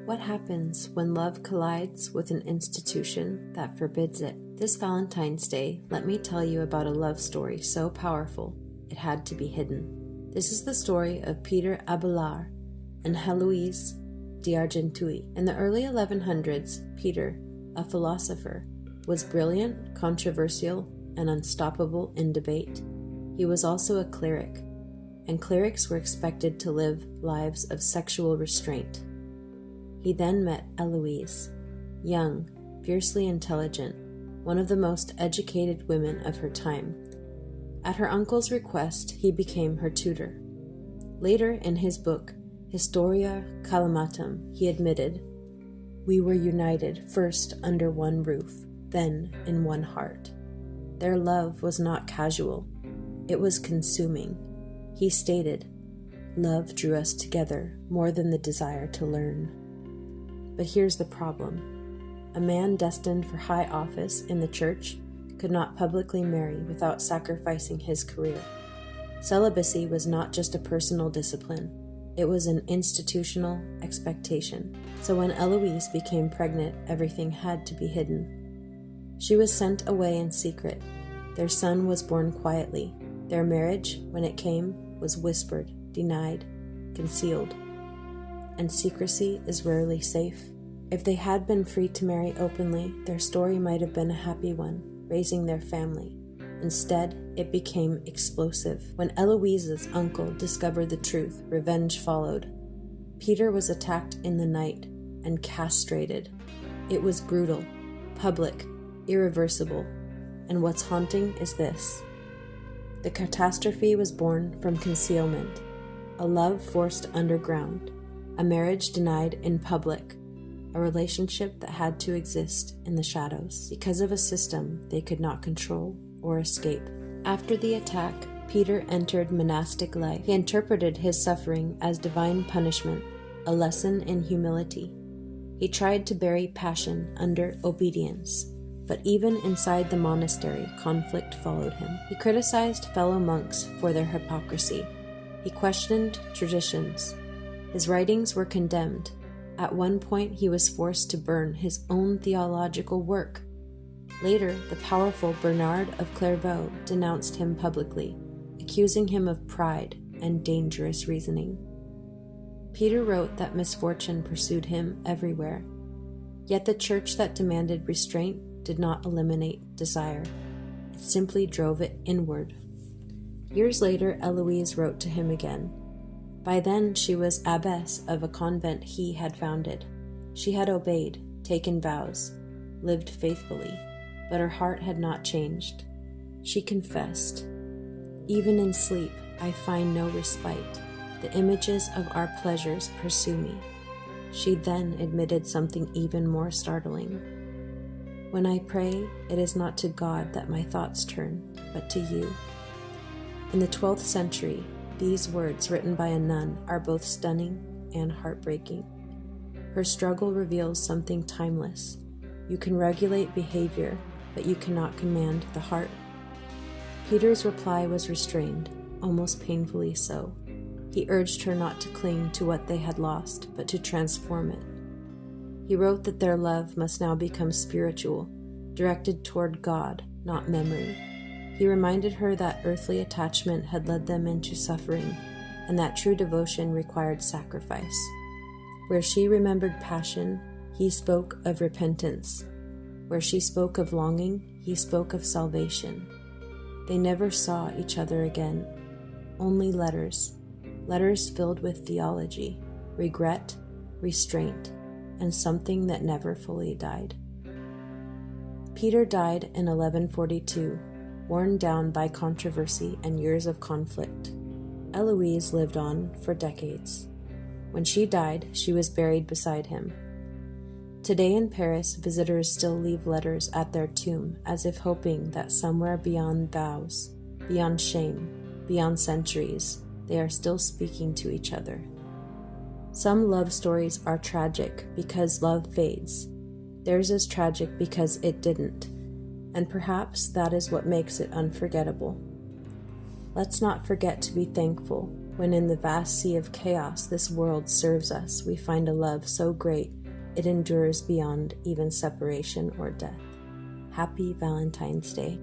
What happens when love collides with an institution that forbids it? This Valentine's Day, let me tell you about a love story so powerful it had to be hidden. This is the story of Peter Abelard and Héloïse d'Argenteuil. In the early 1100s, Peter, a philosopher, was brilliant, controversial, and unstoppable in debate. He was also a cleric, and clerics were expected to live lives of sexual restraint. He then met Héloïse, young, fiercely intelligent, one of the most educated women of her time. At her uncle's request, he became her tutor. Later in his book, Historia Calamatum, he admitted, "We were united first under one roof, then in one heart." Their love was not casual, it was consuming. He stated, "Love drew us together more than the desire to learn." But here's the problem. A man destined for high office in the church could not publicly marry without sacrificing his career. Celibacy was not just a personal discipline, it was an institutional expectation. So when Héloïse became pregnant, everything had to be hidden. She was sent away in secret. Their son was born quietly. Their marriage, when it came, was whispered, denied, concealed. And secrecy is rarely safe. If they had been free to marry openly, their story might have been a happy one, raising their family. Instead, it became explosive. When Héloïse's uncle discovered the truth, revenge followed. Peter was attacked in the night and castrated. It was brutal, public, irreversible. And what's haunting is this. The catastrophe was born from concealment, a love forced underground, a marriage denied in public, a relationship that had to exist in the shadows because of a system they could not control or escape. After the attack, Peter entered monastic life. He interpreted his suffering as divine punishment, a lesson in humility. He tried to bury passion under obedience, but even inside the monastery, conflict followed him. He criticized fellow monks for their hypocrisy. He questioned traditions. His writings were condemned. At one point, he was forced to burn his own theological work. Later, the powerful Bernard of Clairvaux denounced him publicly, accusing him of pride and dangerous reasoning. Peter wrote that misfortune pursued him everywhere. Yet the church that demanded restraint did not eliminate desire. It simply drove it inward. Years later, Héloïse wrote to him again. By then, she was abbess of a convent he had founded. She had obeyed, taken vows, lived faithfully, but her heart had not changed. She confessed, "Even in sleep, I find no respite. The images of our pleasures pursue me." She then admitted something even more startling. "When I pray, it is not to God that my thoughts turn, but to you." In the 12th century, these words written by a nun are both stunning and heartbreaking. Her struggle reveals something timeless. You can regulate behavior, but you cannot command the heart. Peter's reply was restrained, almost painfully so. He urged her not to cling to what they had lost, but to transform it. He wrote that their love must now become spiritual, directed toward God, not memory. He reminded her that earthly attachment had led them into suffering, and that true devotion required sacrifice. Where she remembered passion, he spoke of repentance. Where she spoke of longing, he spoke of salvation. They never saw each other again. Only letters filled with theology, regret, restraint, and something that never fully died. Peter died in 1142, worn down by controversy and years of conflict. Héloïse lived on for decades. When she died, she was buried beside him. Today in Paris, visitors still leave letters at their tomb, as if hoping that somewhere beyond vows, beyond shame, beyond centuries, they are still speaking to each other. Some love stories are tragic because love fades. Theirs is tragic because it didn't, and perhaps that is what makes it unforgettable. Let's not forget to be thankful when in the vast sea of chaos this world serves us, we find a love so great it endures beyond even separation or death. Happy Valentine's Day.